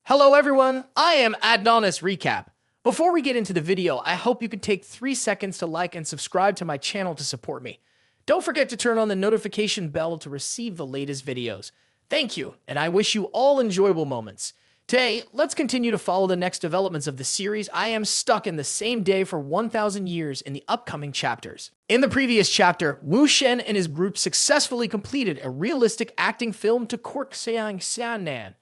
Hello everyone, I am Adonis Recap. Before we get into the video, I hope you can take 3 seconds to like and subscribe to my channel to support me. Don't forget to turn on the notification bell to receive the latest videos. Thank you, and I wish you all enjoyable moments. Today, let's continue to follow the next developments of the series. I am stuck in the same day for 1,000 years in the upcoming chapters. In the previous chapter, Wu Shen and his group successfully completed a realistic acting film to court Xiang Xianan.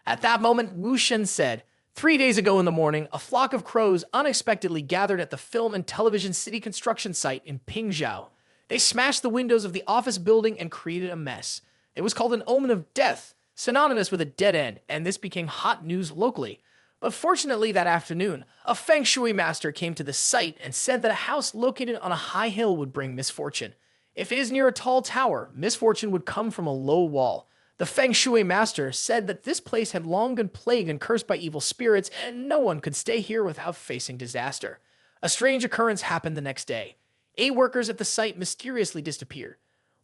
At that moment, Wu Shen said, 3 days ago in the morning, a flock of crows unexpectedly gathered at the film and television city construction site in Pingzhou. They smashed the windows of the office building and created a mess. It was called an omen of death, synonymous with a dead end, and this became hot news locally. But fortunately that afternoon, a feng shui master came to the site and said that a house located on a high hill would bring misfortune. If it is near a tall tower, misfortune would come from a low wall. The feng shui master said that this place had long been plagued and cursed by evil spirits, and no one could stay here without facing disaster. A strange occurrence happened the next day. 8 workers at the site mysteriously disappeared.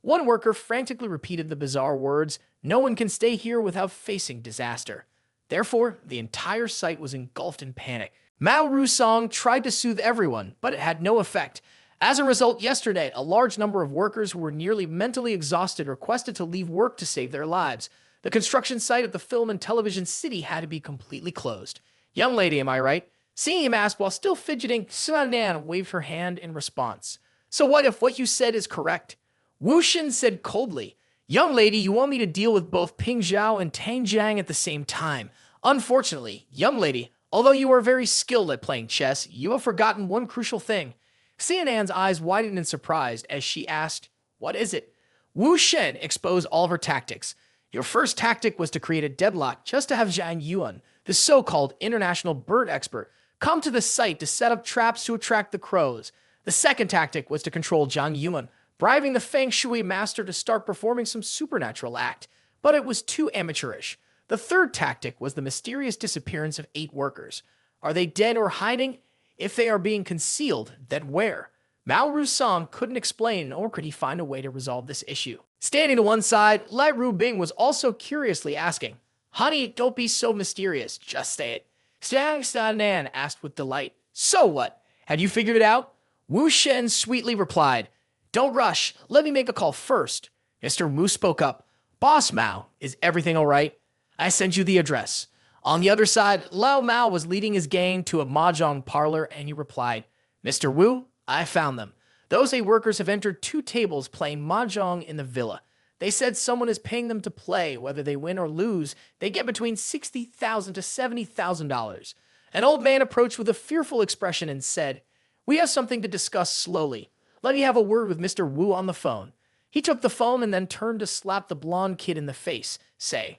One worker frantically repeated the bizarre words, "No one can stay here without facing disaster." Therefore, the entire site was engulfed in panic. Mao Rusong tried to soothe everyone, but it had no effect. As a result, yesterday, a large number of workers who were nearly mentally exhausted requested to leave work to save their lives. The construction site of the film and television city had to be completely closed. "Young lady, am I right?" Seeing him asked while still fidgeting, Suanan waved her hand in response. "So what if what you said is correct?" Wu Shen said coldly, "Young lady, you want me to deal with both Pingzhou and Tangjiang at the same time. Unfortunately, young lady, although you are very skilled at playing chess, you have forgotten one crucial thing." Xianan's eyes widened in surprise as she asked, "What is it?" Wu Shen exposed all of her tactics. "Your first tactic was to create a deadlock just to have Zhang Yuan, the so-called international bird expert, come to the site to set up traps to attract the crows. The second tactic was to control Zhang Yuan, bribing the feng shui master to start performing some supernatural act, but it was too amateurish. The third tactic was the mysterious disappearance of 8 workers. Are they dead or hiding? If they are being concealed, then where? Mao Rusong couldn't explain, nor could he find a way to resolve this issue. Standing to one side, Lai Rubing was also curiously asking, "Honey, don't be so mysterious, just say it." Xiang Sanan asked with delight, "So what? Had you figured it out?" Wu Shen sweetly replied, "Don't rush, let me make a call first." Mr. Wu spoke up, "Boss Mao, is everything all right? I sent you the address." On the other side, Lao Mao was leading his gang to a mahjong parlor, and he replied, "Mr. Wu, I found them. Those 8 workers have entered 2 tables playing mahjong in the villa. They said someone is paying them to play. Whether they win or lose, they get between $60,000 to $70,000. An old man approached with a fearful expression and said, "We have something to discuss slowly. Let me have a word with Mr. Wu on the phone." He took the phone and then turned to slap the blonde kid in the face, say,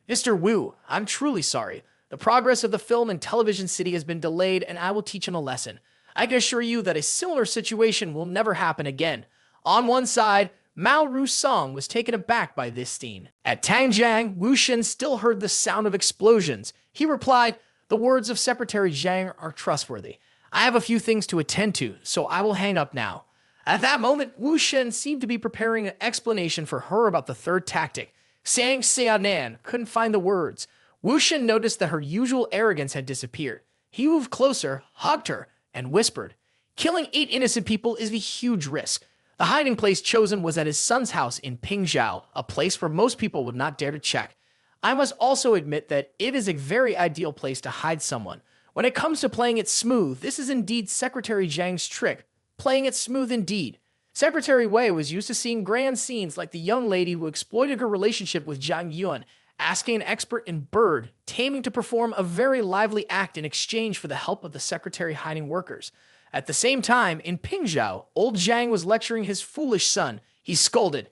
"Mr. Wu, I'm truly sorry. The progress of the film and television city has been delayed, and I will teach him a lesson. I can assure you that a similar situation will never happen again." On one side, Mao Rusong was taken aback by this scene. At Tangjiang, Wu Shen still heard the sound of explosions. He replied, "The words of Secretary Zhang are trustworthy. I have a few things to attend to, so I will hang up now." At that moment, Wu Shen seemed to be preparing an explanation for her about the third tactic. Xiang Xianan couldn't find the words. Wu Shen noticed that her usual arrogance had disappeared. He moved closer, hugged her, and whispered, "Killing 8 innocent people is a huge risk. The hiding place chosen was at his son's house in Pingzhou, a place where most people would not dare to check. I must also admit that it is a very ideal place to hide someone. When it comes to playing it smooth, this is indeed Secretary Zhang's trick. Playing it smooth indeed. Secretary Wei was used to seeing grand scenes like the young lady who exploited her relationship with Zhang Yuan, asking an expert in bird taming to perform a very lively act in exchange for the help of the secretary hiding workers. At the same time, in Pingzhou, old Zhang was lecturing his foolish son. He scolded,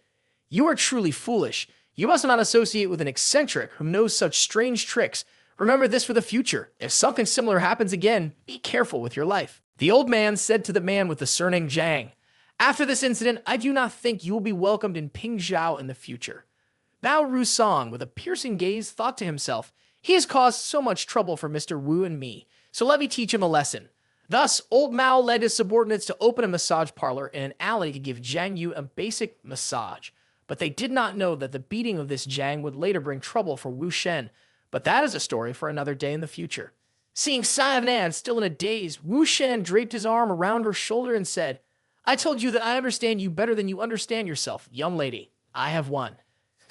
"You are truly foolish. You must not associate with an eccentric who knows such strange tricks. Remember this for the future. If something similar happens again, be careful with your life." The old man said to the man with the surname Zhang, "After this incident, I do not think you will be welcomed in Pingzhou in the future." Mao Rusong, with a piercing gaze, thought to himself, "He has caused so much trouble for Mr. Wu and me, so let me teach him a lesson." Thus, old Mao led his subordinates to open a massage parlor in an alley to give Zhang Yu a basic massage. But they did not know that the beating of this Zhang would later bring trouble for Wu Shen. But that is a story for another day in the future. Seeing Nan still in a daze, Wu Shen draped his arm around her shoulder and said, I told you that I understand you better than you understand yourself, young lady. I have won.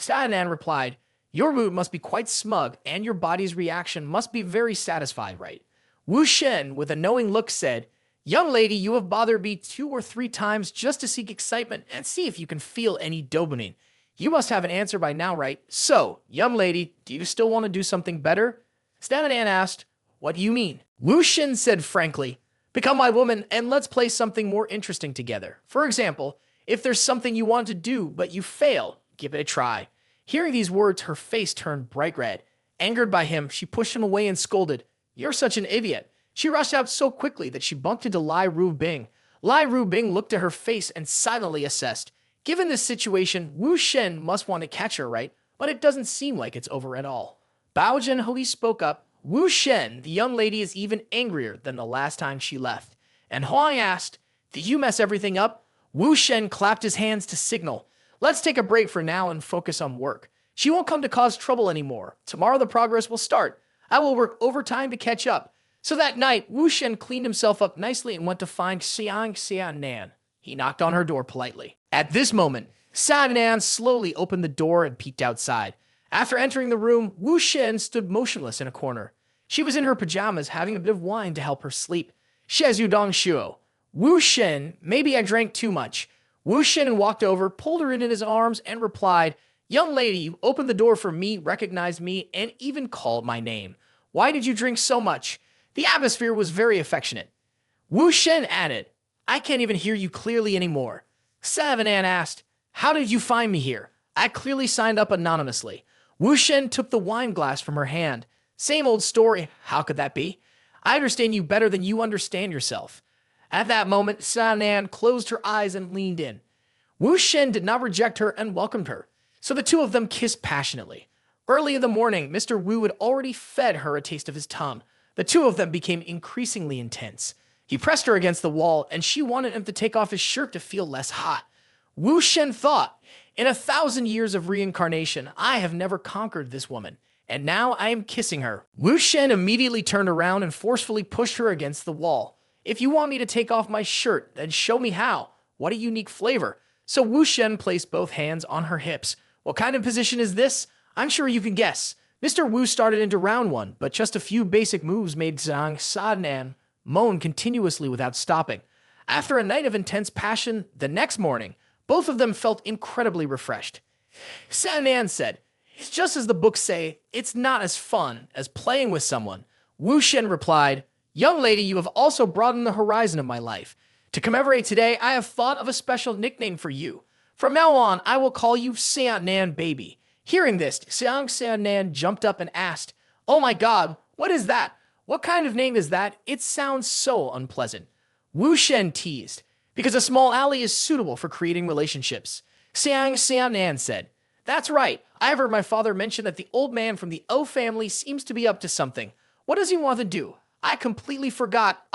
Nan replied, your mood must be quite smug, and your body's reaction must be very satisfied, right? Wu Shen, with a knowing look, said, young lady, you have bothered me 2 or 3 times just to seek excitement and see if you can feel any dopamine. You must have an answer by now, right? So, young lady, do you still want to do something better? Nan asked, what do you mean? Wu Shen said frankly, become my woman and let's play something more interesting together. For example, if there's something you want to do but you fail, give it a try. Hearing these words, her face turned bright red. Angered by him, she pushed him away and scolded, you're such an idiot. She rushed out so quickly that she bumped into Lai Rubing. Lai Rubing looked at her face and silently assessed. Given this situation, Wu Shen must want to catch her, right? But it doesn't seem like it's over at all. Bao Zhenhui spoke up. Wu Shen, the young lady, is even angrier than the last time she left. And Huang asked, did you mess everything up? Wu Shen clapped his hands to signal. Let's take a break for now and focus on work. She won't come to cause trouble anymore. Tomorrow the progress will start. I will work overtime to catch up. So that night, Wu Shen cleaned himself up nicely and went to find Nan. He knocked on her door politely. At this moment, Nan slowly opened the door and peeked outside. After entering the room, Wu Shen stood motionless in a corner. She was in her pajamas having a bit of wine to help her sleep. Shezu Dong Shuo. Wu Shen, maybe I drank too much. Wu Shen walked over, pulled her in his arms, and replied, young lady, you opened the door for me, recognized me, and even called my name. Why did you drink so much? The atmosphere was very affectionate. Wu Shen added, I can't even hear you clearly anymore. Nan asked, how did you find me here? I clearly signed up anonymously. Wu Shen took the wine glass from her hand. Same old story. How could that be? I understand you better than you understand yourself. At that moment, Nan closed her eyes and leaned in. Wu Shen did not reject her and welcomed her, so the two of them kissed passionately. Early in the morning, Mr. Wu had already fed her a taste of his tongue. The two of them became increasingly intense. He pressed her against the wall, and she wanted him to take off his shirt to feel less hot. Wu Shen thought, in 1,000 years of reincarnation, I have never conquered this woman, and now I am kissing her. Wu Shen immediately turned around and forcefully pushed her against the wall. If you want me to take off my shirt, then show me how. What a unique flavor. So Wu Shen placed both hands on her hips. What kind of position is this? I'm sure you can guess. Mr. Wu started into round 1, but just a few basic moves made Nan moan continuously without stopping. After a night of intense passion, the next morning, both of them felt incredibly refreshed. Nan said, it's just as the books say, it's not as fun as playing with someone. Wu Shen replied, young lady, you have also broadened the horizon of my life. To commemorate today, I have thought of a special nickname for you. From now on, I will call you Nan Baby. Hearing this, Nan jumped up and asked, oh my god, what is that? What kind of name is that? It sounds so unpleasant. Wu Shen teased, because a small alley is suitable for creating relationships. Nan said, that's right. I heard my father mention that the old man from the O family seems to be up to something. What does he want to do? I completely forgot.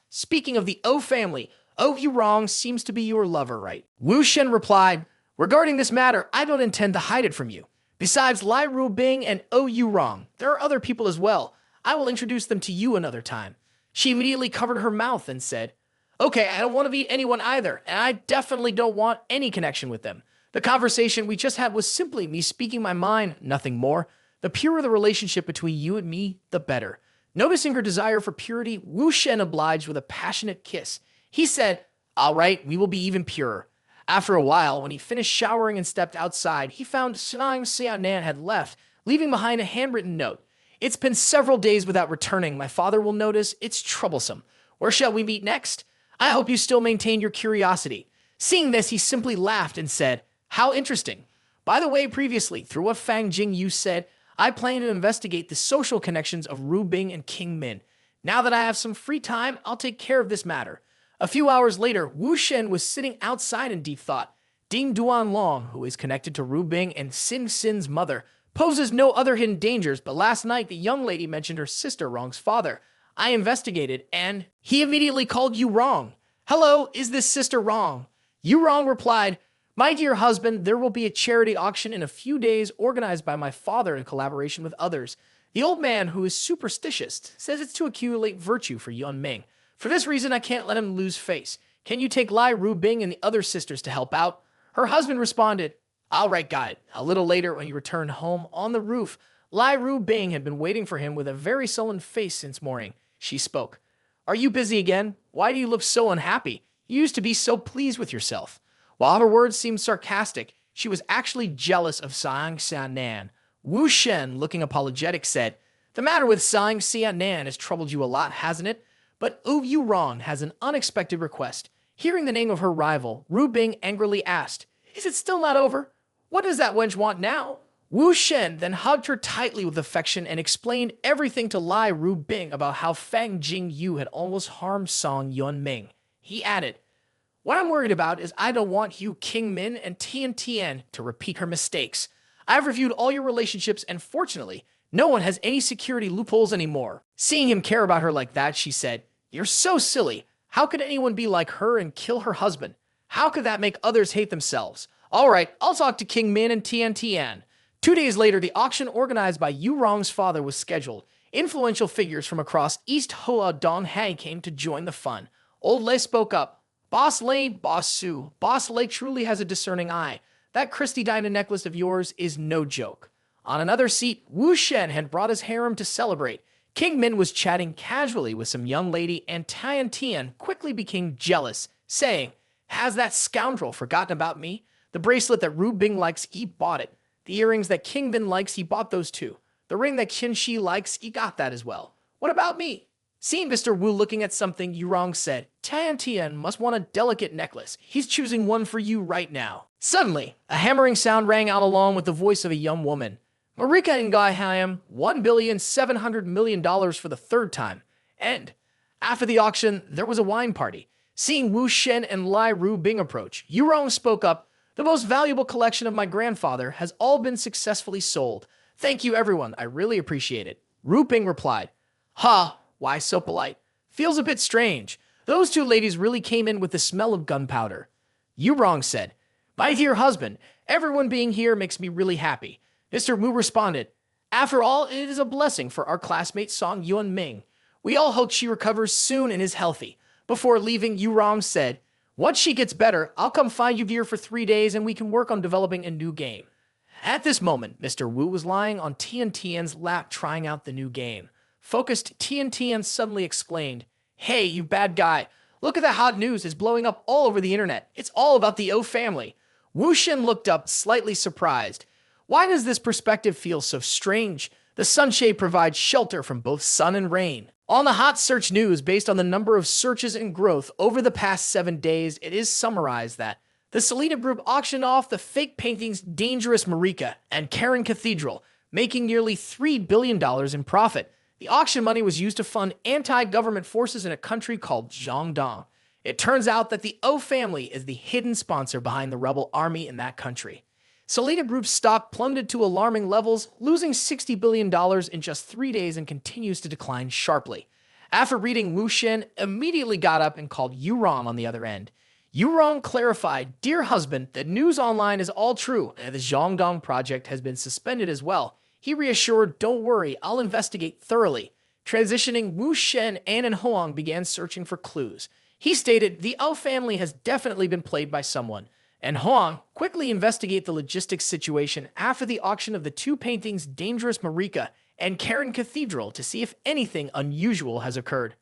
Speaking of the O family, Oh You Wrong seems to be your lover, right? Wu Shen replied, regarding this matter, I don't intend to hide it from you. Besides Lai Rubing and Oh You Wrong, there are other people as well. I will introduce them to you another time. She immediately covered her mouth and said, okay, I don't want to meet anyone either, and I definitely don't want any connection with them. The conversation we just had was simply me speaking my mind, nothing more. The purer the relationship between you and me, the better. Noticing her desire for purity, Wu Shen obliged with a passionate kiss. He said, all right, we will be even purer. After a while, when he finished showering and stepped outside, he found Nan had left, leaving behind a handwritten note. It's been several days without returning. My father will notice. It's troublesome. Where shall we meet next? I hope you still maintain your curiosity. Seeing this, he simply laughed and said, how interesting. By the way, previously, through what Fang Jing Yu said, I plan to investigate the social connections of Ru Bing and King Min. Now that I have some free time, I'll take care of this matter. A few hours later, Wu Shen was sitting outside in deep thought. Ding Duan Long, who is connected to Ru Bing and Xin Xin's mother, poses no other hidden dangers, but last night the young lady mentioned her sister Wrong's father. I investigated, and he immediately called you Wrong. Hello, is this sister Wrong? You Wrong replied, my dear husband, there will be a charity auction in a few days organized by my father in collaboration with others. The old man, who is superstitious, says it's to accumulate virtue for Yun Ming. For this reason, I can't let him lose face. Can you take Lai Ru Bing and the other sisters to help out? Her husband responded, all right, guide. A little later, when he returned home on the roof, Lai Ru Bing had been waiting for him with a very sullen face since morning. She spoke. Are you busy again? Why do you look so unhappy? You used to be so pleased with yourself. While her words seemed sarcastic, she was actually jealous of Sang Xianan. Wu Shen, looking apologetic, said, the matter with Sang Xianan has troubled you a lot, hasn't it? But Wu Yuron has an unexpected request. Hearing the name of her rival, Ru Bing angrily asked, is it still not over? What does that wench want now? Wu Shen then hugged her tightly with affection and explained everything to Lai Ru Bing about how Fang Jing Yu had almost harmed Song Yun Ming. He added, what I'm worried about is I don't want you, King Min, and Tian Tian to repeat her mistakes. I've reviewed all your relationships, and fortunately, no one has any security loopholes anymore. Seeing him care about her like that, she said, you're so silly. How could anyone be like her and kill her husband? How could that make others hate themselves? All right, I'll talk to King Min and Tian Tian. 2 days later, the auction organized by Yu Rong's father was scheduled. Influential figures from across East Hoa Dong Hai came to join the fun. Old Lei spoke up. Boss Lei, Boss Su. Boss Lei truly has a discerning eye. That Christy Dinah necklace of yours is no joke. On another seat, Wu Shen had brought his harem to celebrate. King Min was chatting casually with some young lady, and Tian Tian quickly became jealous, saying, has that scoundrel forgotten about me? The bracelet that Ru Bing likes, he bought it. The earrings that King Bin likes, he bought those too. The ring that Qin Shi likes, he got that as well. What about me? Seeing Mr. Wu looking at something, Yurong said, Tian Tian must want a delicate necklace. He's choosing one for you right now. Suddenly, a hammering sound rang out along with the voice of a young woman. Marika and Gai Hayam, $1,700,000,000 for the third time. And after the auction, there was a wine party. Seeing Wu Shen and Lai Ru Bing approach, Yurong spoke up, the most valuable collection of my grandfather has all been successfully sold. Thank you, everyone. I really appreciate it. Ru Bing replied, ha, why so polite? Feels a bit strange. Those two ladies really came in with the smell of gunpowder. Yurong said, my dear husband, everyone being here makes me really happy. Mr. Wu responded, after all, it is a blessing for our classmate Song Yun Ming. We all hope she recovers soon and is healthy. Before leaving, Yurong said, once she gets better, I'll come find you here for 3 days and we can work on developing a new game. At this moment, Mr. Wu was lying on Tian Tian's lap trying out the new game. Focused, Tian Tian suddenly exclaimed, hey, you bad guy, look at the hot news is blowing up all over the internet. It's all about the O family. Wu Shen looked up, slightly surprised. Why does this perspective feel so strange? The sunshade provides shelter from both sun and rain. On the hot search news, based on the number of searches and growth over the past 7 days, it is summarized that the Selena Group auctioned off the fake paintings Dangerous Marika and Karen Cathedral, making nearly $3 billion in profit. The auction money was used to fund anti-government forces in a country called Zhangdong. It turns out that the O family is the hidden sponsor behind the rebel army in that country. Selena Group's stock plummeted to alarming levels, losing $60 billion in just 3 days and continues to decline sharply. After reading, Wu Shen immediately got up and called Yurong on the other end. Yurong clarified, dear husband, that news online is all true and the Zhangdong project has been suspended as well. He reassured, don't worry, I'll investigate thoroughly. Transitioning, Wu Shen and Hoang began searching for clues. He stated, the O family has definitely been played by someone. And Hoang quickly investigate the logistics situation after the auction of the two paintings Dangerous Marika and Karen Cathedral to see if anything unusual has occurred.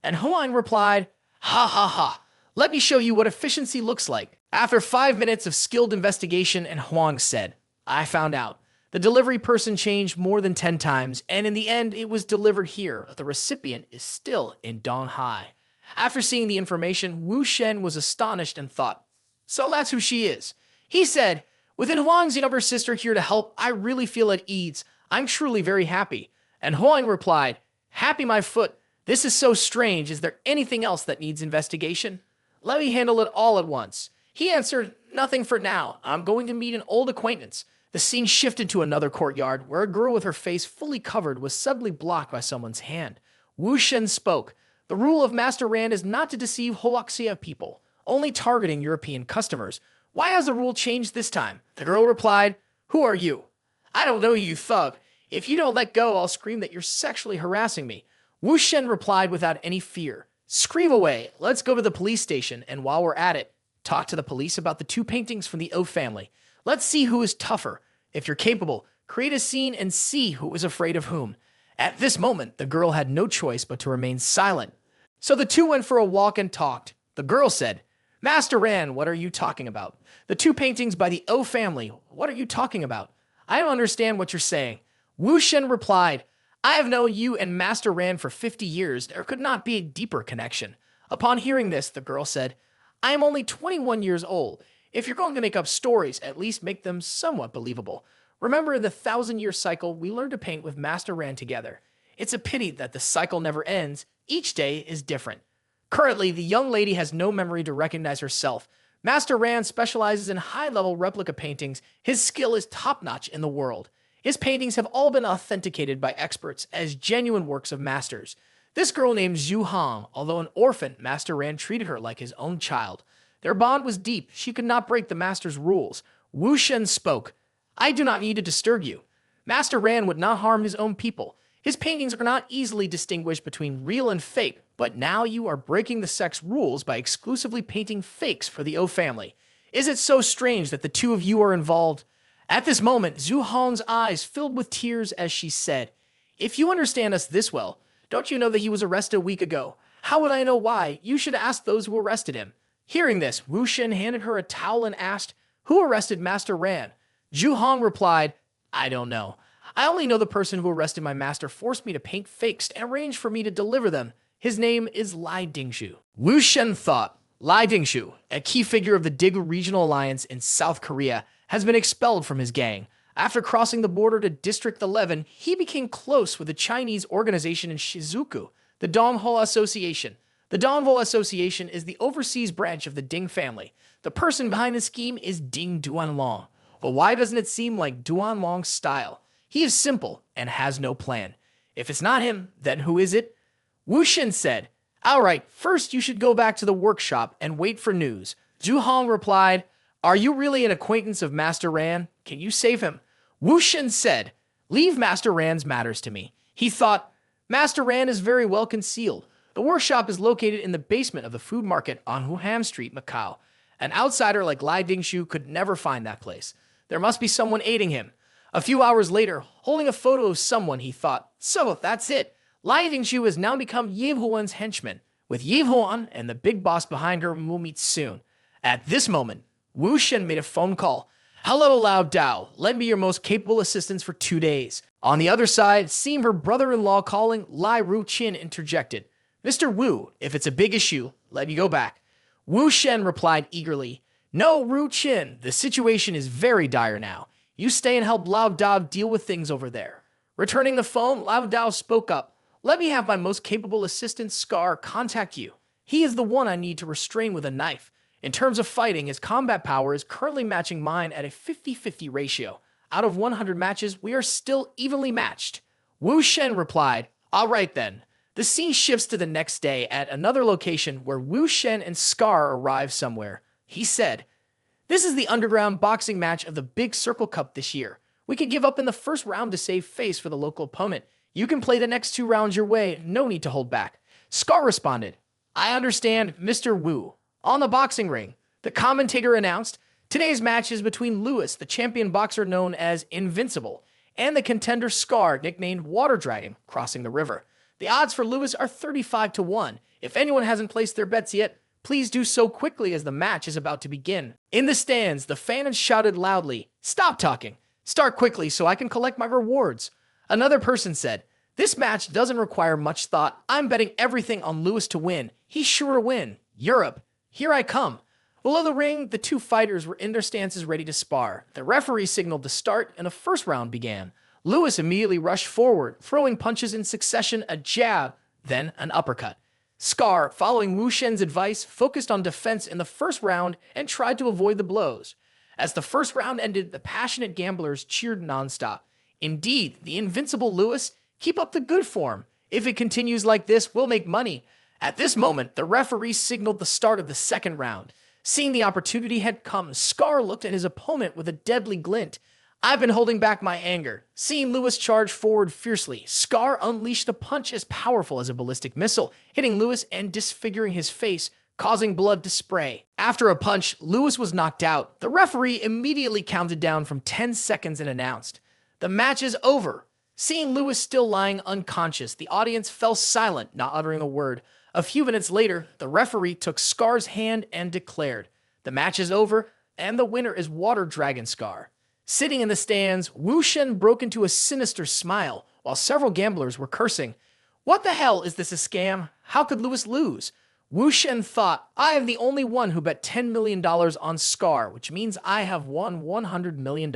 And Hoang replied, ha ha ha, let me show you what efficiency looks like. After 5 minutes of skilled investigation, and Hoang said, I found out. The delivery person changed more than 10 times, and in the end, it was delivered here. The recipient is still in Dong Hai. After seeing the information, Wu Shen was astonished and thought, so that's who she is. He said, with Huang's younger sister here to help, I really feel at ease. I'm truly very happy. And Huang replied, happy my foot. This is so strange. Is there anything else that needs investigation? Let me handle it all at once. He answered, nothing for now. I'm going to meet an old acquaintance. The scene shifted to another courtyard where a girl with her face fully covered was suddenly blocked by someone's hand. Wu Shen spoke. The rule of Master Rand is not to deceive Hoaxia people, only targeting European customers. Why has the rule changed this time? The girl replied, who are you? I don't know you, thug. If you don't let go, I'll scream that you're sexually harassing me. Wu Shen replied without any fear. Scream away. Let's go to the police station, and while we're at it, talk to the police about the 2 paintings from the O family. Let's see who is tougher. If you're capable, create a scene and see who is afraid of whom. At this moment, the girl had no choice but to remain silent. So the 2 went for a walk and talked. The girl said, Master Ran, what are you talking about? The 2 paintings by the O family, what are you talking about? I don't understand what you're saying. Wu Shen replied, I have known you and Master Ran for 50 years. There could not be a deeper connection. Upon hearing this, the girl said, I am only 21 years old. If you're going to make up stories, at least make them somewhat believable. Remember in the 1,000-year cycle, we learned to paint with Master Ran together. It's a pity that the cycle never ends. Each day is different. Currently, the young lady has no memory to recognize herself. Master Ran specializes in high-level replica paintings. His skill is top-notch in the world. His paintings have all been authenticated by experts as genuine works of masters. This girl named Zhu Hong, although an orphan, Master Ran treated her like his own child. Their bond was deep. She could not break the master's rules. Wu Shen spoke. I do not need to disturb you. Master Ran would not harm his own people. His paintings are not easily distinguished between real and fake, but now you are breaking the sex rules by exclusively painting fakes for the O family. Is it so strange that the 2 of you are involved? At this moment, Zhu Hong's eyes filled with tears as she said, If you understand us this well, don't you know that he was arrested a week ago? How would I know why? You should ask those who arrested him. Hearing this, Wu Shen handed her a towel and asked, Who arrested Master Ran? Zhu Hong replied, I don't know. I only know the person who arrested my master forced me to paint fakes and arranged for me to deliver them. His name is Lai Dingshu. Wu Shen thought, Lai Dingshu, a key figure of the Daegu Regional Alliance in South Korea, has been expelled from his gang. After crossing the border to District 11, he became close with a Chinese organization in Shizuku, the Dongho Association. The Dongho Association is the overseas branch of the Ding family. The person behind the scheme is Ding Duanlong. But why doesn't it seem like Duanlong's style? He is simple and has no plan. If it's not him, then who is it? Wu Shen said, All right, first you should go back to the workshop and wait for news. Zhu Hong replied, Are you really an acquaintance of Master Ran? Can you save him? Wu Shen said, Leave Master Ran's matters to me. He thought, Master Ran is very well concealed. The workshop is located in the basement of the food market on Wuhan Street, Macau. An outsider like Lai Dingshu could never find that place. There must be someone aiding him. A few hours later, holding a photo of someone, he thought, So, that's it. Lai Dingshu has now become Ye Huan's henchman. With Ye Huan and the big boss behind her, we'll meet soon. At this moment, Wu Shen made a phone call. Hello, Lao Dao. Lend me your most capable assistance for 2 days. On the other side, seeing her brother-in-law calling, Lai Ru Qin interjected. Mr. Wu, if it's a big issue, let me go back. Wu Shen replied eagerly. No, Ru Qin, the situation is very dire now. You stay and help Lao Dao deal with things over there. Returning the phone, Lao Dao spoke up. Let me have my most capable assistant, Scar, contact you. He is the one I need to restrain with a knife. In terms of fighting, his combat power is currently matching mine at a 50-50 ratio. Out of 100 matches, we are still evenly matched. Wu Shen replied, All right then. The scene shifts to the next day at another location where Wu Shen and Scar arrive somewhere. He said, This is the underground boxing match of the Big Circle Cup this year. We could give up in the first round to save face for the local opponent. You can play the next 2 rounds your way, no need to hold back. Scar responded, I understand, Mr. Wu. On the boxing ring, the commentator announced, Today's match is between Lewis, the champion boxer known as Invincible, and the contender Scar, nicknamed Water Dragon, crossing the river. The odds for Lewis are 35-1. If anyone hasn't placed their bets yet, please do so quickly as the match is about to begin. In the stands, the fans shouted loudly, Stop talking. Start quickly so I can collect my rewards. Another person said, This match doesn't require much thought. I'm betting everything on Lewis to win. He's sure to win. Europe. Here I come. Below the ring, the 2 fighters were in their stances ready to spar. The referee signaled to start, and the first round began. Lewis immediately rushed forward, throwing punches in succession, a jab, then an uppercut. Scar, following Wu Shen's advice, focused on defense in the first round and tried to avoid the blows. As the first round ended, the passionate gamblers cheered nonstop. Indeed, the invincible Lewis, keep up the good form. If it continues like this, we'll make money. At this moment, the referee signaled the start of the second round. Seeing the opportunity had come, Scar looked at his opponent with a deadly glint. I've been holding back my anger. Seeing Lewis charge forward fiercely, Scar unleashed a punch as powerful as a ballistic missile, hitting Lewis and disfiguring his face, causing blood to spray. After a punch, Lewis was knocked out. The referee immediately counted down from 10 seconds and announced, "The match is over." Seeing Lewis still lying unconscious, the audience fell silent, not uttering a word. A few minutes later, the referee took Scar's hand and declared, "The match is over, and the winner is Water Dragon Scar." Sitting in the stands, Wu Shen broke into a sinister smile, while several gamblers were cursing. "What the hell, is this a scam? How could Lewis lose?" Wu Shen thought, "I am the only one who bet $10 million on Scar, which means I have won $100 million.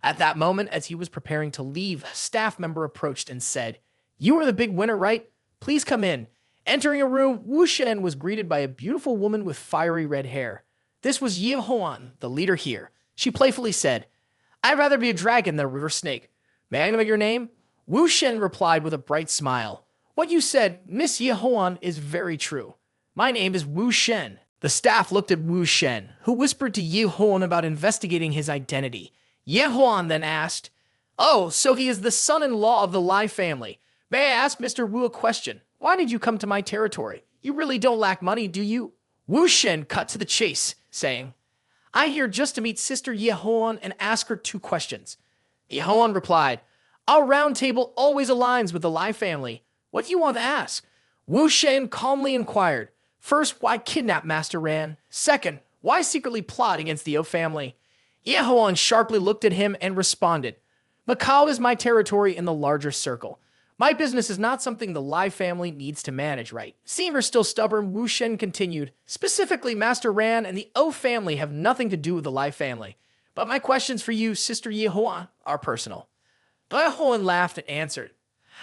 At that moment, as he was preparing to leave, a staff member approached and said, "You are the big winner, right? Please come in." Entering a room, Wu Shen was greeted by a beautiful woman with fiery red hair. This was Yi Hoan, the leader here. She playfully said, "I'd rather be a dragon than a river snake. May I know your name?" Wu Shen replied with a bright smile, "What you said, Miss Yi Hoan, is very true. My name is Wu Shen." The staff looked at Wu Shen, who whispered to Yi Hoan about investigating his identity. Yi Hoan then asked, "Oh, so he is the son-in-law of the Lai family. May I ask Mr. Wu a question? Why did you come to my territory? You really don't lack money, do you?" Wu Shen cut to the chase, saying, "I here just to meet Sister Yi Hoan and ask her 2 questions. Yi Hoan replied, "Our round table always aligns with the Lai family. What do you want to ask?" Wu Shen calmly inquired, "First, why kidnap Master Ran? Second, why secretly plot against the O family?" Yi Hoan sharply looked at him and responded, "Macau is my territory in the larger circle. My business is not something the Lai family needs to manage, right?" Seeing her still stubborn, Wu Shen continued, "Specifically, Master Ran and the O family have nothing to do with the Lai family. But my questions for you, Sister Yi Hoan, are personal." Yi Hoan laughed and answered,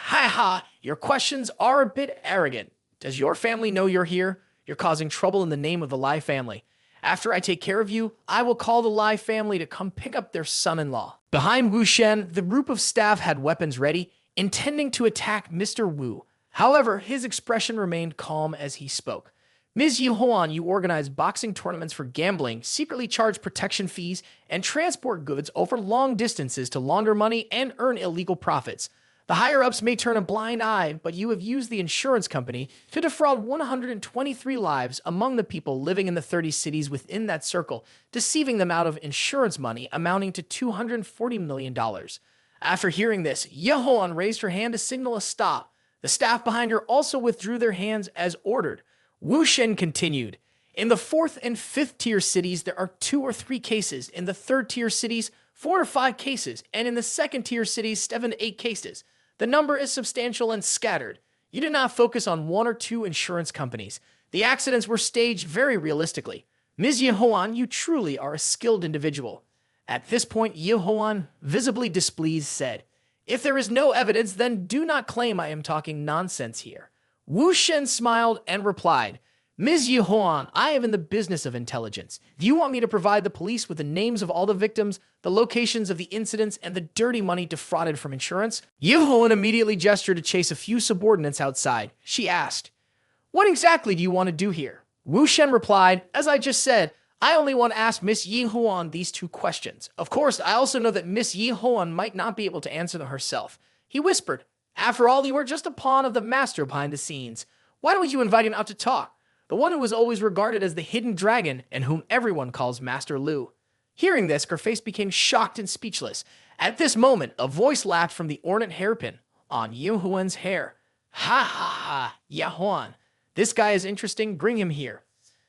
"Ha ha, your questions are a bit arrogant. Does your family know you're here? You're causing trouble in the name of the Lai family. After I take care of you, I will call the Lai family to come pick up their son-in-law." Behind Wu Shen, the group of staff had weapons ready, intending to attack Mr. Wu. However, his expression remained calm as he spoke. "Ms. Yi Hoan, you organize boxing tournaments for gambling, secretly charge protection fees, and transport goods over long distances to launder money and earn illegal profits. The higher-ups may turn a blind eye, but you have used the insurance company to defraud 123 lives among the people living in the 30 cities within that circle, deceiving them out of insurance money amounting to $240 million. After hearing this, Yi Hoan raised her hand to signal a stop. The staff behind her also withdrew their hands as ordered. Wu Shen continued, "In the 4th and 5th tier cities, there are 2 or 3 cases. In the 3rd tier cities, 4 or 5 cases. And in the 2nd tier cities, 7 to 8 cases. The number is substantial and scattered. You did not focus on 1 or 2 insurance companies. The accidents were staged very realistically. Ms. Yi Hoan, you truly are a skilled individual." At this point, Yi Hoan, visibly displeased, said, "If there is no evidence, then do not claim I am talking nonsense here." Wu Shen smiled and replied, "Ms. Yi Hoan, I am in the business of intelligence. Do you want me to provide the police with the names of all the victims, the locations of the incidents, and the dirty money defrauded from insurance?" Yi Hoan immediately gestured to chase a few subordinates outside. She asked, "What exactly do you want to do here?" Wu Shen replied, "As I just said, I only want to ask Miss Yi Hoan these 2 questions. Of course, I also know that Miss Yi Hoan might not be able to answer them herself." He whispered, "After all, you are just a pawn of the master behind the scenes. Why don't you invite him out to talk? The one who was always regarded as the hidden dragon and whom everyone calls Master Lou." Hearing this, her face became shocked and speechless. At this moment, a voice laughed from the ornate hairpin on Yi Hoan's hair. "Ha ha ha, Yi Hoan. This guy is interesting, bring him here."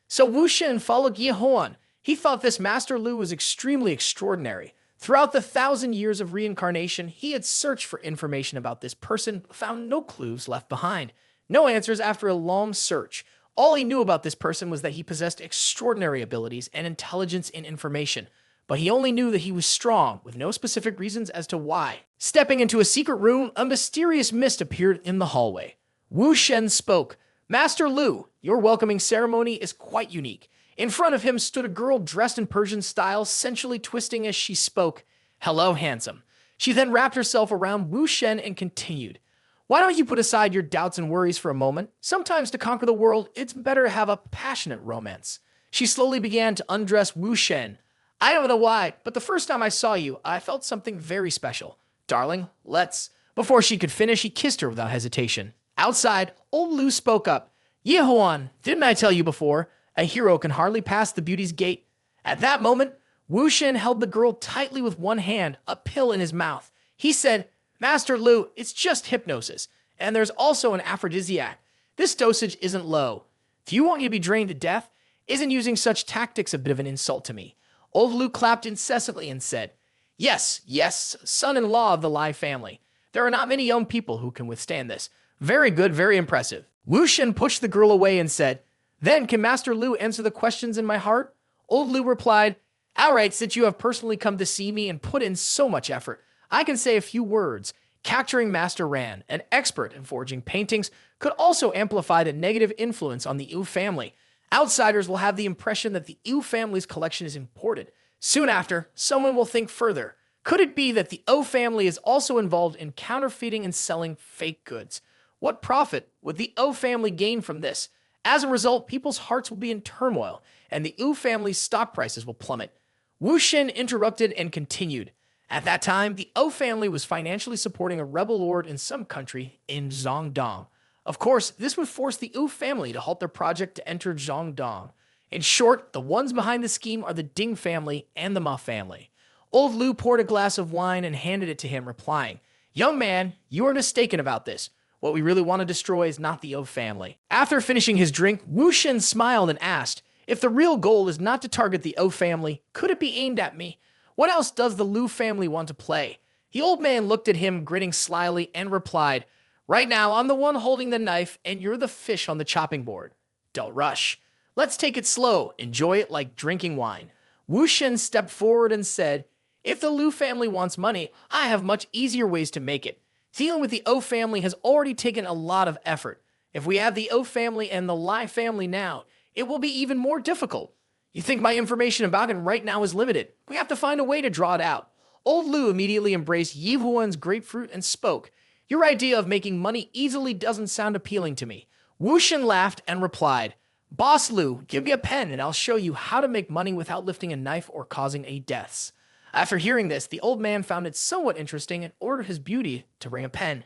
So Wu Shen followed Yi Hoan. He thought this Master Lou was extremely extraordinary. Throughout the 1,000 years of reincarnation, he had searched for information about this person, but found no clues left behind. No answers after a long search. All he knew about this person was that he possessed extraordinary abilities and intelligence in information, but he only knew that he was strong, with no specific reasons as to why. Stepping into a secret room, a mysterious mist appeared in the hallway. Wu Shen spoke, "Master Lou, your welcoming ceremony is quite unique." In front of him stood a girl dressed in Persian style, sensually twisting as she spoke, "Hello, handsome." She then wrapped herself around Wu Shen and continued, "Why don't you put aside your doubts and worries for a moment? Sometimes to conquer the world, it's better to have a passionate romance." She slowly began to undress Wu Shen. I don't know why, but the first time I saw you, I felt something very special. Darling, let's. Before she could finish, he kissed her without hesitation. Outside, old Lou spoke up. Yehuan, didn't I tell you before? A hero can hardly pass the beauty's gate. At that moment, Wu Shen held the girl tightly with one hand, a pill in his mouth. He said, Master Lou, it's just hypnosis, and there's also an aphrodisiac. This dosage isn't low. If you want me to be drained to death, isn't using such tactics a bit of an insult to me? Old Lou clapped incessantly and said, Yes, yes, son-in-law of the Lai family. There are not many young people who can withstand this. Very good, very impressive. Wu Shen pushed the girl away and said, Then can Master Lou answer the questions in my heart? Old Lou replied, All right, since you have personally come to see me and put in so much effort, I can say a few words. Capturing Master Ran, an expert in forging paintings, could also amplify the negative influence on the Yu family. Outsiders will have the impression that the Yu family's collection is imported. Soon after, someone will think further. Could it be that the O family is also involved in counterfeiting and selling fake goods? What profit would the O family gain from this? As a result, people's hearts will be in turmoil, and the Yu family's stock prices will plummet. Wu Shen interrupted and continued. At that time, the O family was financially supporting a rebel lord in some country in Zhongdong. Of course, this would force the Yu family to halt their project to enter Zhongdong. In short, the ones behind the scheme are the Ding family and the Ma family. Old Lou poured a glass of wine and handed it to him, replying, Young man, you are mistaken about this. What we really want to destroy is not the O family. After finishing his drink, Wu Shen smiled and asked, If the real goal is not to target the O family, could it be aimed at me? What else does the Lou family want to play? The old man looked at him, grinning slyly, and replied, Right now, I'm the one holding the knife, and you're the fish on the chopping board. Don't rush. Let's take it slow. Enjoy it like drinking wine. Wu Shen stepped forward and said, If the Lou family wants money, I have much easier ways to make it. Dealing with the O family has already taken a lot of effort. If we have the O family and the Lai family now, it will be even more difficult. You think my information about him right now is limited. We have to find a way to draw it out. Old Lou immediately embraced Yi Huan's grapefruit and spoke, Your idea of making money easily doesn't sound appealing to me. Wu Shen laughed and replied, Boss Lou, give me a pen and I'll show you how to make money without lifting a knife or causing any deaths. After hearing this, the old man found it somewhat interesting and ordered his beauty to bring a pen.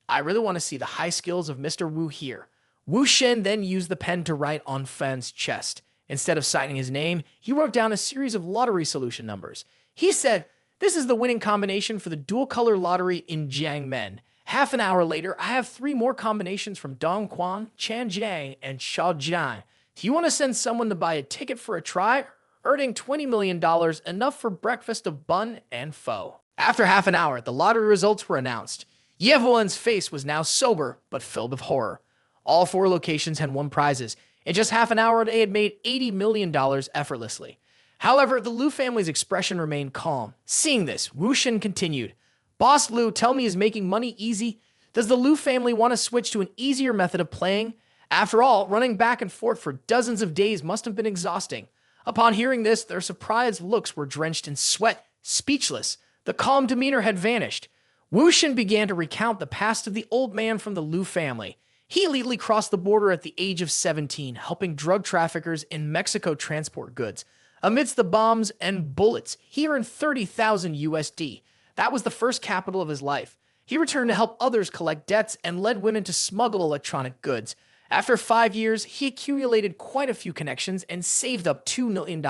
I really want to see the high skills of Mr. Wu here. Wu Shen then used the pen to write on Fan's chest. Instead of signing his name, he wrote down a series of lottery solution numbers. He said, This is the winning combination for the dual-color lottery in Jiangmen. Half an hour later, I have 3 more combinations from Dong Quan, Chanjiang, and Shaojiang. Do you want to send someone to buy a ticket for a try? Earning $20 million, enough for breakfast of bun and pho. After half an hour, the lottery results were announced. Yevuan's face was now sober, but filled with horror. All 4 locations had won prizes. In just half an hour, they had made $80 million effortlessly. However, the Lou family's expression remained calm. Seeing this, Wu Shen continued, Boss Lou, tell me, is making money easy? Does the Lou family want to switch to an easier method of playing? After all, running back and forth for dozens of days must have been exhausting. Upon hearing this, their surprised looks were drenched in sweat, speechless. The calm demeanor had vanished. Wu Shen began to recount the past of the old man from the Lou family. He illegally crossed the border at the age of 17, helping drug traffickers in Mexico transport goods. Amidst the bombs and bullets, he earned 30,000 USD. That was the first capital of his life. He returned to help others collect debts and led women to smuggle electronic goods. After 5 years, he accumulated quite a few connections and saved up $2 million.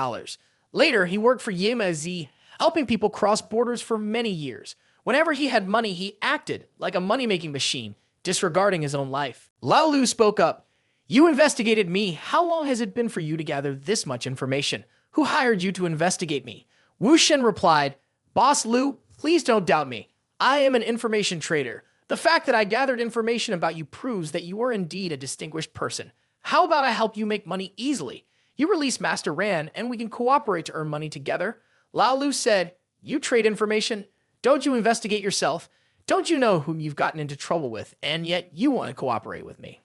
Later, he worked for Yemazi, helping people cross borders for many years. Whenever he had money, he acted like a money-making machine, disregarding his own life. Lao Lu spoke up. You investigated me. How long has it been for you to gather this much information? Who hired you to investigate me? Wu Shen replied, Boss Lou, please don't doubt me. I am an information trader. The fact that I gathered information about you proves that you are indeed a distinguished person. How about I help you make money easily? You release Master Ran, and we can cooperate to earn money together. Lao Lu said, You trade information? Don't you investigate yourself? Don't you know whom you've gotten into trouble with, and yet you want to cooperate with me?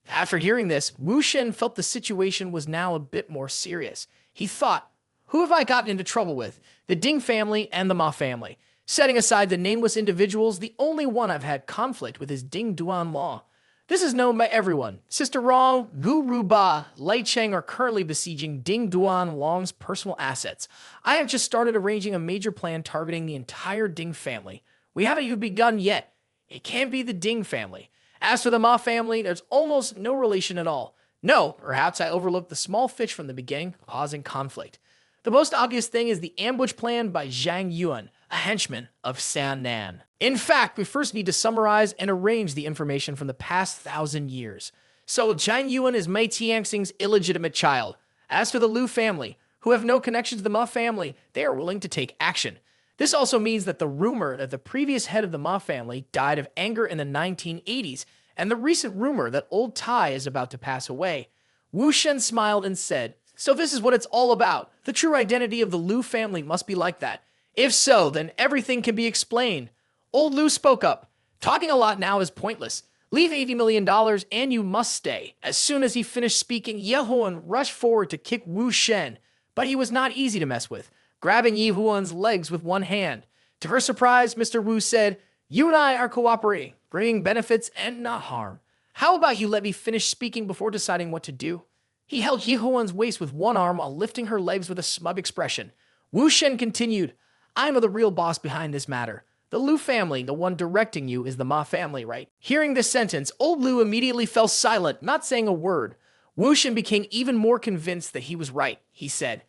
After hearing this, Wu Shen felt the situation was now a bit more serious. He thought, Who have I gotten into trouble with? The Ding family and the Ma family. Setting aside the nameless individuals, the only one I've had conflict with is Ding Duan Law. This is known by everyone. Sister Rong, Gu Ruba, Lei Cheng are currently besieging Ding Duan Long's personal assets. I have just started arranging a major plan targeting the entire Ding family. We haven't even begun yet. It can't be the Ding family. As for the Ma family, there's almost no relation at all. No, perhaps I overlooked the small fish from the beginning, causing conflict. The most obvious thing is the ambush plan by Zhang Yuan, a henchman of San Nan. In fact, we first need to summarize and arrange the information from the past 1,000 years. So, Zhang Yuan is Mei Tianxing's illegitimate child. As for the Lu family, who have no connection to the Ma family, they are willing to take action. This also means that the rumor that the previous head of the Ma family died of anger in the 1980s, and the recent rumor that old Tai is about to pass away. Wu Shen smiled and said, "So this is what it's all about. The true identity of the Lu family must be like that. If so, then everything can be explained." Old Lu spoke up. "Talking a lot now is pointless. Leave $80 million and you must stay." As soon as he finished speaking, Ye Huan rushed forward to kick Wu Shen, but he was not easy to mess with, grabbing Ye Huan's legs with one hand. To her surprise, Mr. Wu said, "You and I are cooperating, bringing benefits and not harm. How about you let me finish speaking before deciding what to do?" He held Ye Huan's waist with one arm while lifting her legs with a smug expression. Wu Shen continued, "I am the real boss behind this matter. The Lu family, the one directing you, is the Ma family, right?" Hearing this sentence, old Lu immediately fell silent, not saying a word. Wu Shen became even more convinced that he was right. He said,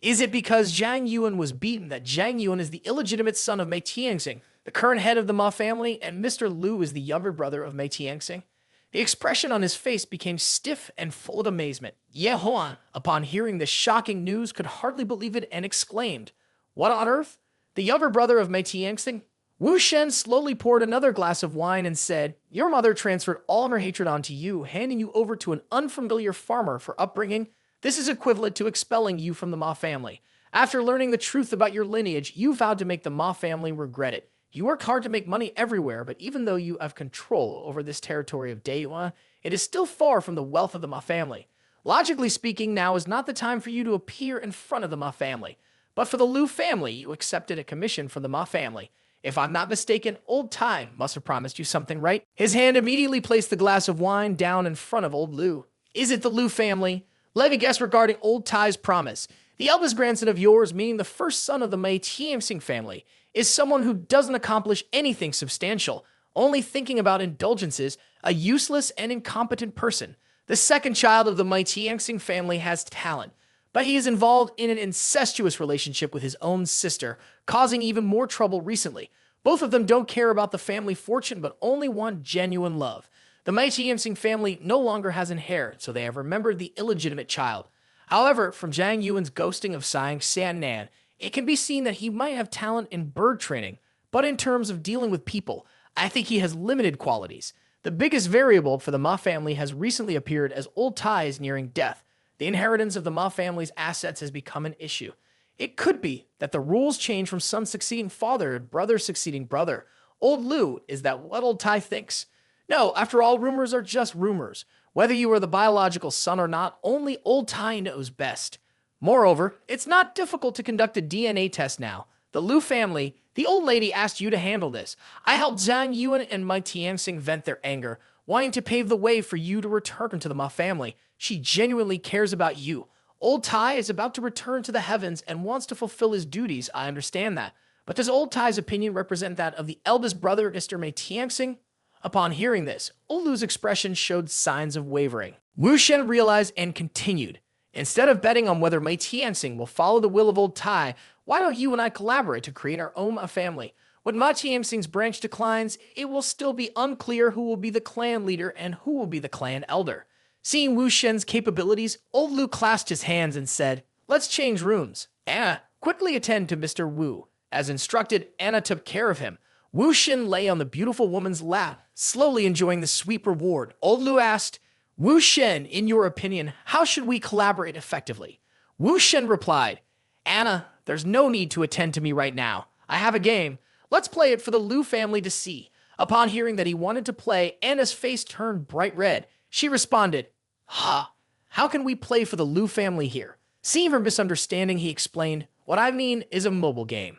"Is it because Zhang Yuan was beaten that Zhang Yuan is the illegitimate son of Mei Tianxing, the current head of the Ma family, and Mr. Lu is the younger brother of Mei Tianxing?" The expression on his face became stiff and full of amazement. Ye Huan, upon hearing this shocking news, could hardly believe it and exclaimed, "What on earth? The younger brother of Mei Tianxing?" Wu Shen slowly poured another glass of wine and said, "Your mother transferred all of her hatred onto you, handing you over to an unfamiliar farmer for upbringing. This is equivalent to expelling you from the Ma family. After learning the truth about your lineage, you vowed to make the Ma family regret it. You work hard to make money everywhere, but even though you have control over this territory of Deyuan, it is still far from the wealth of the Ma family. Logically speaking, now is not the time for you to appear in front of the Ma family. But for the Lu family, you accepted a commission from the Ma family. If I'm not mistaken, old Tai must have promised you something, right?" His hand immediately placed the glass of wine down in front of old Lu. "Is it the Lu family? Let me guess regarding old Tai's promise. The eldest grandson of yours, meaning the first son of the Mei Tianxing family, is someone who doesn't accomplish anything substantial, only thinking about indulgences, a useless and incompetent person. The second child of the Mei Tianxing family has talent, but he is involved in an incestuous relationship with his own sister, causing even more trouble recently. Both of them don't care about the family fortune, but only want genuine love. The Mei Tianxing family no longer has an heir, so they have remembered the illegitimate child. However, from Zhang Yuan's ghosting of San Nan, it can be seen that he might have talent in bird training, but in terms of dealing with people, I think he has limited qualities. The biggest variable for the Ma family has recently appeared as old Tai is nearing death. The inheritance of the Ma family's assets has become an issue. It could be that the rules change from son succeeding father and brother succeeding brother. Old Lu, is that what old Tai thinks? No, after all, rumors are just rumors. Whether you are the biological son or not, only old Tai knows best. Moreover, it's not difficult to conduct a DNA test now. The Lu family, the old lady asked you to handle this. I helped Zhang Yuan and Mei Tianxing vent their anger, wanting to pave the way for you to return to the Ma family. She genuinely cares about you. Old Tai is about to return to the heavens and wants to fulfill his duties, I understand that. But does old Tai's opinion represent that of the eldest brother, Mr. Mei Tianxing? Upon hearing this, old Lu's expression showed signs of wavering. Wu Shen realized and continued. Instead of betting on whether Mei Tianxing will follow the will of old Tai, why don't you and I collaborate to create our own family? When Ma Tianxing's branch declines, it will still be unclear who will be the clan leader and who will be the clan elder. Seeing Wu Shen's capabilities, old Lu clasped his hands and said, "Let's change rooms. Anna, quickly attend to Mr. Wu." As instructed, Anna took care of him. Wu Shen lay on the beautiful woman's lap, slowly enjoying the sweet reward. Old Lu asked, "Wu Shen, in your opinion, how should we collaborate effectively?" Wu Shen replied, "Anna, there's no need to attend to me right now. I have a game. Let's play it for the Lu family to see." Upon hearing that he wanted to play, Anna's face turned bright red. She responded, How can we play for the Lu family here?" Seeing her misunderstanding, he explained, "What I mean is a mobile game."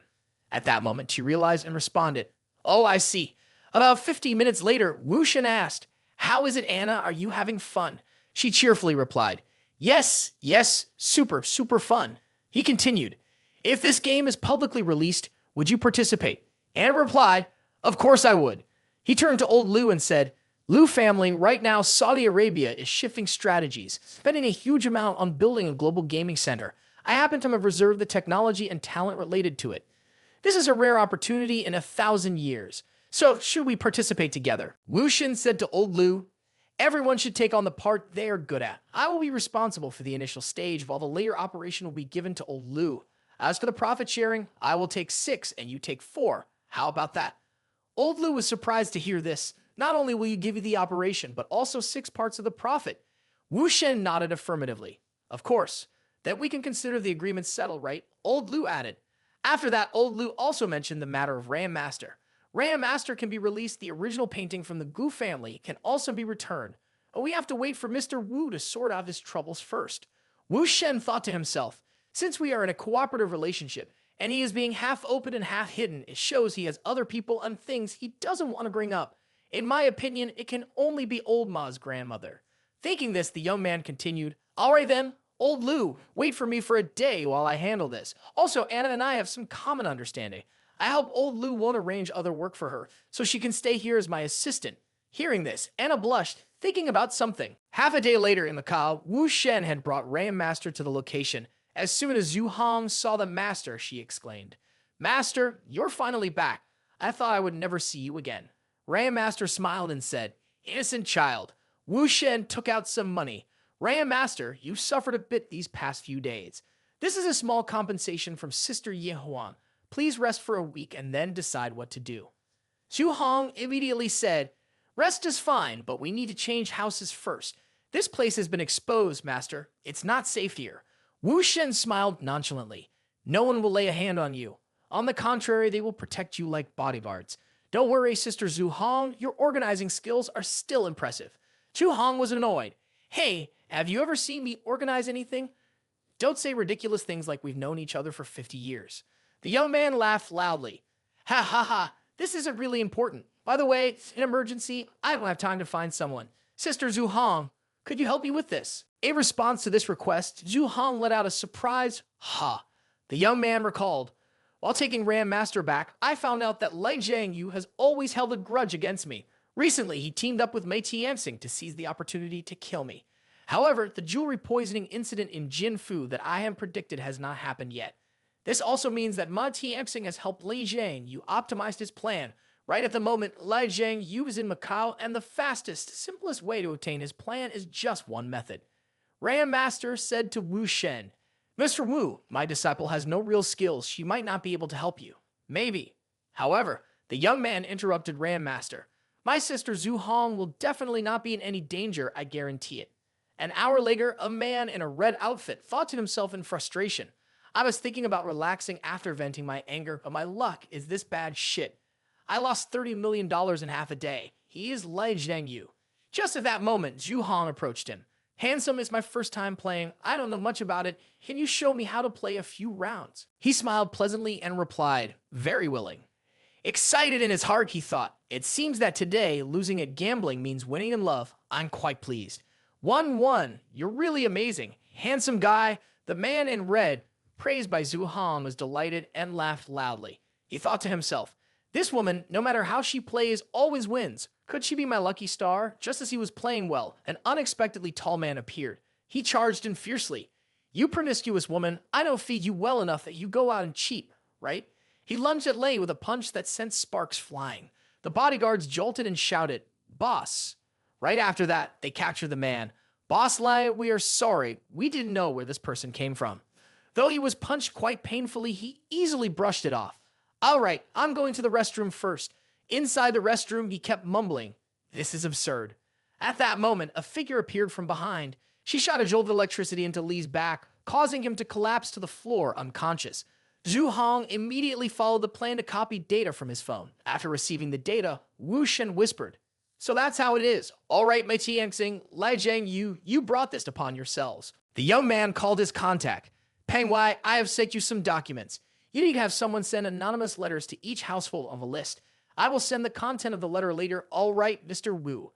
At that moment, she realized and responded, "Oh, I see." About 15 minutes later, Wu Shen asked, How is it, Anna? Are you having fun? She cheerfully replied, yes, yes, super, super fun. He continued, if this game is publicly released, would you participate? Anna replied, of course I would. He turned to old Lou and said, Lou family, right now Saudi Arabia is shifting strategies, spending a huge amount on building a global gaming center. I happen to have reserved the technology and talent related to it. This is a rare opportunity in 1,000 years. So should we participate together? Wu Shen said to old Lou, everyone should take on the part they are good at. I will be responsible for the initial stage, while the later operation will be given to old Lou. As for the profit sharing, I will take 6 and you take 4. How about that? Old Lou was surprised to hear this. Not only will you give you the operation, but also 6 parts of the profit. Wu Shen nodded affirmatively. Of course. Then we can consider the agreement settled, right? Old Lou added. After that, old Lou also mentioned the matter of Ram Master. Ram Master can be released. The original painting from the Gu family can also be returned. But we have to wait for Mr. Wu to sort out his troubles first. Wu Shen thought to himself, since we are in a cooperative relationship, and he is being half open and half hidden, it shows he has other people and things he doesn't want to bring up. In my opinion, it can only be old Ma's grandmother. Thinking this, the young man continued, all right then, old Lou, wait for me for a day while I handle this. Also, Anna and I have some common understanding. I hope old Lou won't arrange other work for her, so she can stay here as my assistant. Hearing this, Anna blushed, thinking about something. Half a day later in Macau, Wu Shen had brought Ram Master to the location. As soon as Zhu Hong saw the master, she exclaimed, Master, you're finally back. I thought I would never see you again. Ram Master smiled and said, innocent child. Wu Shen took out some money. Ram Master, you suffered a bit these past few days. This is a small compensation from Sister Ye Huang. Please rest for a week and then decide what to do. Zhu Hong immediately said, rest is fine, but we need to change houses first. This place has been exposed, Master. It's not safe here. Wu Shen smiled nonchalantly. No one will lay a hand on you. On the contrary, they will protect you like bodyguards. Don't worry, Sister Zhu Hong, your organizing skills are still impressive. Zhu Hong was annoyed. Hey, have you ever seen me organize anything? Don't say ridiculous things like we've known each other for 50 years. The young man laughed loudly. Ha ha ha, this isn't really important. By the way, in emergency, I don't have time to find someone. Sister Zhu Hong, could you help me with this? In response to this request, Zhu Hong let out a surprised ha. The young man recalled, while taking Ram Master back, I found out that Lai Jiangyu has always held a grudge against me. Recently, he teamed up with Mei Tianxing to seize the opportunity to kill me. However, the jewelry poisoning incident in Jinfu that I had predicted has not happened yet. This also means that Mei Tianxing has helped Lai Jiangyu optimize his plan. Right at the moment, Lai Jiangyu is in Macau, and the fastest, simplest way to obtain his plan is just one method. Ram Master said to Wu Shen, Mr. Wu, my disciple has no real skills. She might not be able to help you. Maybe. However, the young man interrupted Ram Master. My sister Zhu Hong will definitely not be in any danger, I guarantee it. An hour later, a man in a red outfit thought to himself in frustration. I was thinking about relaxing after venting my anger, but my luck is this bad shit. I lost $30 million in half a day. He is Lai Jiangyu. Just at that moment, Zhu Hong approached him. Handsome is my first time playing. I don't know much about it. Can you show me how to play a few rounds? He smiled pleasantly and replied, very willing. Excited in his heart, he thought, it seems that today, losing at gambling means winning in love. I'm quite pleased. 1-1, you're really amazing. Handsome guy. The man in red, praised by Zhu Hong, was delighted and laughed loudly. He thought to himself, this woman, no matter how she plays, always wins. Could she be my lucky star? Just as he was playing well, an unexpectedly tall man appeared. He charged in fiercely. You promiscuous woman, I don't feed you well enough that you go out and cheat, right? He lunged at Lei with a punch that sent sparks flying. The bodyguards jolted and shouted, Boss. Right after that, they captured the man. Boss Lei, we are sorry. We didn't know where this person came from. Though he was punched quite painfully, he easily brushed it off. All right, I'm going to the restroom first. Inside the restroom, he kept mumbling, this is absurd. At that moment, a figure appeared from behind. She shot a jolt of electricity into Li's back, causing him to collapse to the floor unconscious. Zhu Hong immediately followed the plan to copy data from his phone. After receiving the data, Wu Shen whispered, so that's how it is. All right, Mei Tianxing, Lai Jiangyu, you brought this upon yourselves. The young man called his contact. Peng Wei, I have sent you some documents. You need to have someone send anonymous letters to each household on the list. I will send the content of the letter later. All right, Mr. Wu.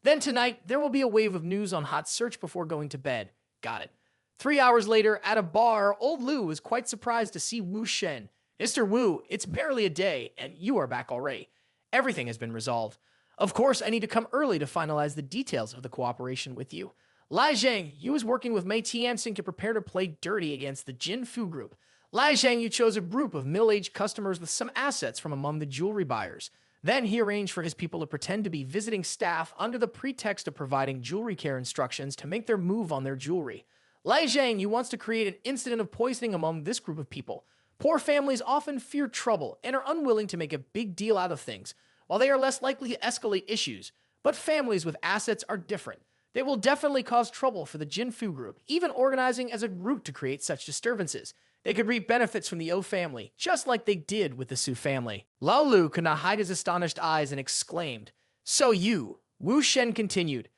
Then tonight, there will be a wave of news on Hot Search before going to bed. Got it. 3 hours later, at a bar, old Lou was quite surprised to see Wu Shen. Mr. Wu, it's barely a day, and you are back already. Everything has been resolved. Of course, I need to come early to finalize the details of the cooperation with you. Lai Zhang, you was working with Mei Tianxing to prepare to play dirty against the Jin Fu group. Lai Zhang, you chose a group of middle-aged customers with some assets from among the jewelry buyers. Then he arranged for his people to pretend to be visiting staff under the pretext of providing jewelry care instructions to make their move on their jewelry. Lai Zhang, you wants to create an incident of poisoning among this group of people. Poor families often fear trouble and are unwilling to make a big deal out of things, while they are less likely to escalate issues. But families with assets are different. They will definitely cause trouble for the Jin Fu group, even organizing as a group to create such disturbances. They could reap benefits from the O family, just like they did with the Su family. Lao Lu could not hide his astonished eyes and exclaimed, "So you," Wu Shen continued.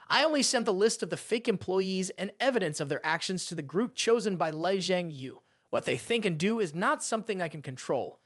"I only sent the list of the fake employees and evidence of their actions to the group chosen by Lai Zhang Yu. What they think and do is not something I can control."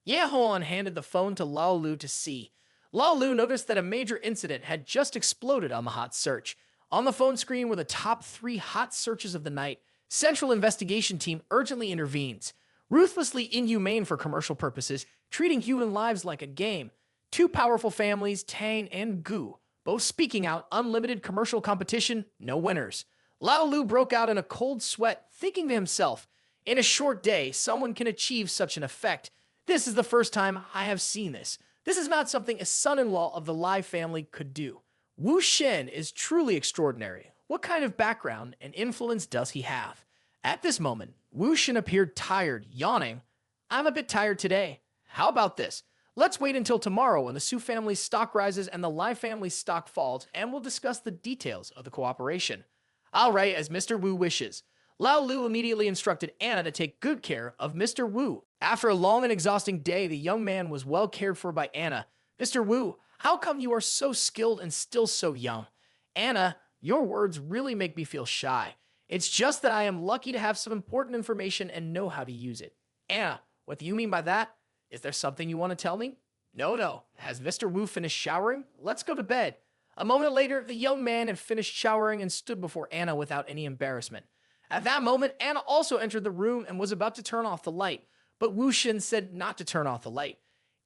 Ye Huan handed the phone to Lao Lu to see. Lao Lu noticed that a major incident had just exploded on the Hot Search. On the phone screen were the top 3 hot searches of the night. Central Investigation Team urgently intervenes. Ruthlessly inhumane for commercial purposes, treating human lives like a game. 2 powerful families, Tang and Gu, both speaking out unlimited commercial competition, no winners. Lao Lu broke out in a cold sweat, thinking to himself, in a short day, someone can achieve such an effect. This is the first time I have seen this. This is not something a son-in-law of the Lai family could do. Wu Shen is truly extraordinary. What kind of background and influence does he have? At this moment, Wu Shen appeared tired, yawning. "I'm a bit tired today. How about this? Let's wait until tomorrow when the Su family's stock rises and the Lai family's stock falls, and we'll discuss the details of the cooperation." "All right, as Mr. Wu wishes." Lao Lu immediately instructed Anna to take good care of Mr. Wu. After a long and exhausting day, the young man was well cared for by Anna. "Mr. Wu, how come you are so skilled and still so young?" "Anna, your words really make me feel shy. It's just that I am lucky to have some important information and know how to use it." "Anna, what do you mean by that? Is there something you want to tell me?" No. Has Mr. Wu finished showering? Let's go to bed." A moment later, the young man had finished showering and stood before Anna without any embarrassment. At that moment, Anna also entered the room and was about to turn off the light, but Wu Shen said not to turn off the light.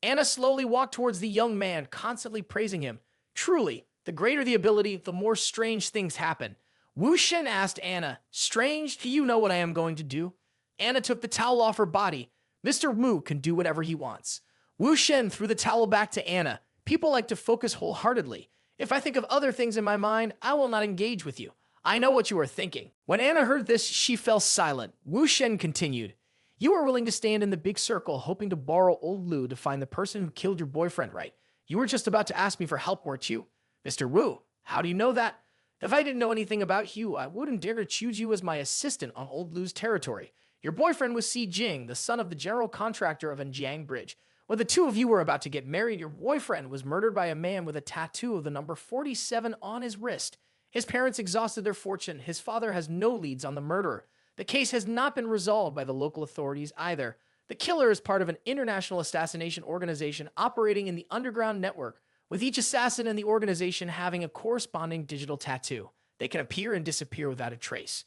Anna slowly walked towards the young man, constantly praising him. Truly, the greater the ability, the more strange things happen. Wu Shen asked Anna, "Strange, do you know what I am going to do?" Anna took the towel off her body. Mr. Wu can do whatever he wants. Wu Shen threw the towel back to Anna. People like to focus wholeheartedly. If I think of other things in my mind, I will not engage with you. I know what you are thinking. When Anna heard this, she fell silent. Wu Shen continued. "You are willing to stand in the big circle, hoping to borrow old Lu to find the person who killed your boyfriend, right? You were just about to ask me for help, weren't you?" "Mr. Wu, how do you know that?" "If I didn't know anything about you, I wouldn't dare to choose you as my assistant on old Lu's territory. Your boyfriend was Si Jing, the son of the general contractor of Anjiang Bridge. When the 2 of you were about to get married, your boyfriend was murdered by a man with a tattoo of the number 47 on his wrist. His parents exhausted their fortune. His father has no leads on the murderer. The case has not been resolved by the local authorities either. The killer is part of an international assassination organization operating in the underground network, with each assassin in the organization having a corresponding digital tattoo. They can appear and disappear without a trace.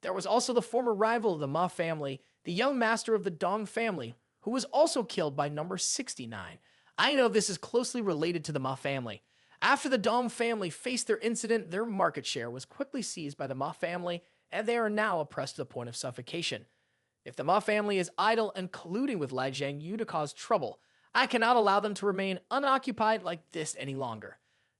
There was also the former rival of the Ma family, the young master of the Dong family, who was also killed by number 69. I know this is closely related to the Ma family. After the Dong family faced their incident, their market share was quickly seized by the Ma family, and they are now oppressed to the point of suffocation. If the Ma family is idle and colluding with Lai Zhang Yu to cause trouble, I cannot allow them to remain unoccupied like this any longer.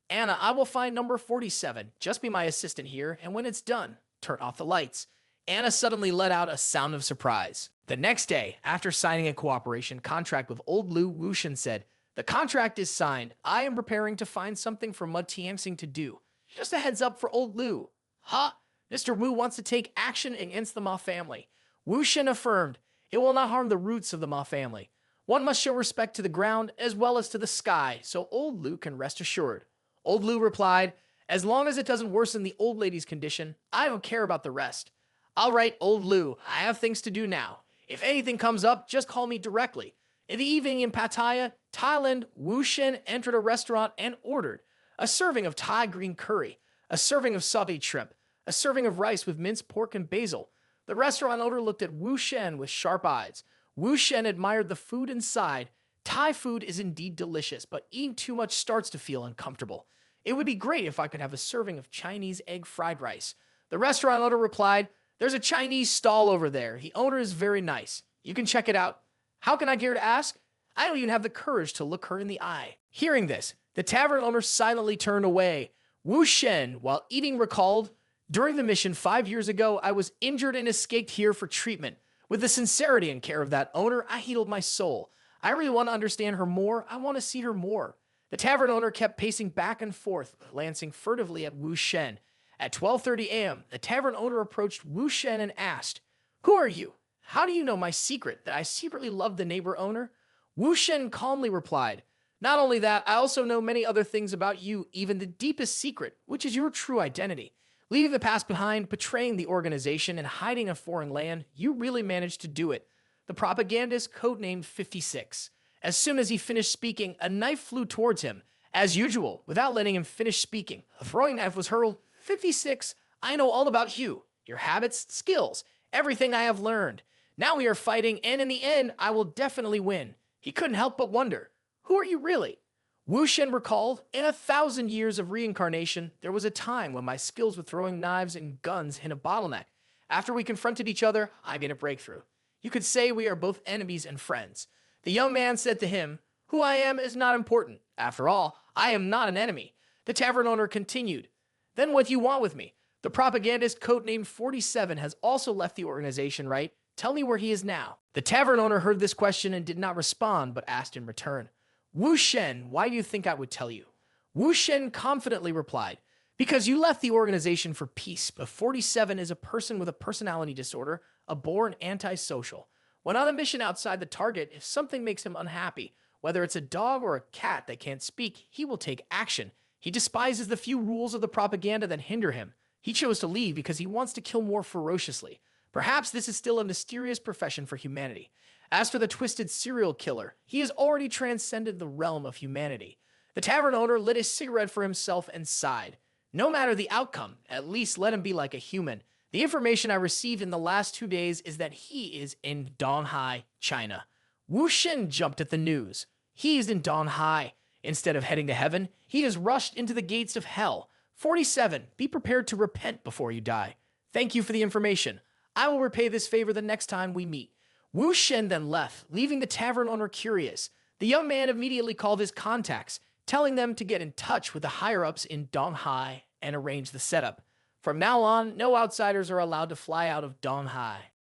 Anna, I will find number 47. Just be my assistant here, and when it's done, turn off the lights." Anna suddenly let out a sound of surprise. The next day, after signing a cooperation contract with old Lu, Wu Shen said, "The contract is signed. I am preparing to find something for Mud Tianxing to do. Just a heads up for old Lu." "Huh? Mr. Wu wants to take action against the Ma family." Wu Shen affirmed, "It will not harm the roots of the Ma family. One must show respect to the ground as well as to the sky, so old Lu can rest assured." Old Lu replied, "As long as it doesn't worsen the old lady's condition, I don't care about the rest." "All right, old Lu, I have things to do now. If anything comes up, just call me directly." In the evening in Pattaya, Thailand, Wu Shen entered a restaurant and ordered. a serving of Thai green curry, a serving of sauteed shrimp, a serving of rice with minced pork and basil. The restaurant owner looked at Wu Shen with sharp eyes. Wu Shen admired the food inside. Thai food is indeed delicious, but eating too much starts to feel uncomfortable. It would be great if I could have a serving of Chinese egg fried rice. The restaurant owner replied, "There's a Chinese stall over there. The owner is very nice. You can check it out." How can I dare to ask? I don't even have the courage to look her in the eye. Hearing this, the tavern owner silently turned away. Wu Shen, while eating, recalled, "During the mission 5 years ago, I was injured and escaped here for treatment. With the sincerity and care of that owner, I healed my soul. I really want to understand her more. I want to see her more." The tavern owner kept pacing back and forth, glancing furtively at Wu Shen. At 12:30 a.m., the tavern owner approached Wu Shen and asked, "Who are you? How do you know my secret, that I secretly love the neighbor owner?" Wu Shen calmly replied, "Not only that, I also know many other things about you, even the deepest secret, which is your true identity. Leaving the past behind, betraying the organization, and hiding in a foreign land, you really managed to do it." The propagandist codenamed 56. As soon as he finished speaking, a knife flew towards him. As usual, without letting him finish speaking, a throwing knife was hurled. 56, I know all about you, your habits, skills, everything I have learned. Now we are fighting, and in the end, I will definitely win. He couldn't help but wonder, who are you really? Wu Shen recalled, in 1,000 years of reincarnation, there was a time when my skills with throwing knives and guns hit a bottleneck. After we confronted each other, I made a breakthrough. You could say we are both enemies and friends. The young man said to him, "Who I am is not important. After all, I am not an enemy." The tavern owner continued, "Then what do you want with me? The propagandist codenamed 47 has also left the organization, right? Tell me where he is now." The tavern owner heard this question and did not respond, but asked in return, "Wu Shen, why do you think I would tell you?" Wu Shen confidently replied, "Because you left the organization for peace, but 47 is a person with a personality disorder, a born antisocial. When on a mission outside the target, if something makes him unhappy, whether it's a dog or a cat that can't speak, he will take action. He despises the few rules of the propaganda that hinder him. He chose to leave because he wants to kill more ferociously. Perhaps this is still a mysterious profession for humanity. As for the twisted serial killer, he has already transcended the realm of humanity." The tavern owner lit a cigarette for himself and sighed. "No matter the outcome, at least let him be like a human. The information I received in the last 2 days is that he is in Donghai, China." Wu Shen jumped at the news. He is in Donghai. Instead of heading to heaven, he has rushed into the gates of hell. 47, be prepared to repent before you die. Thank you for the information. I will repay this favor the next time we meet. Wu Shen then left, leaving the tavern owner curious. The young man immediately called his contacts, telling them to get in touch with the higher-ups in Donghai and arrange the setup. From now on, no outsiders are allowed to fly out of Donghai.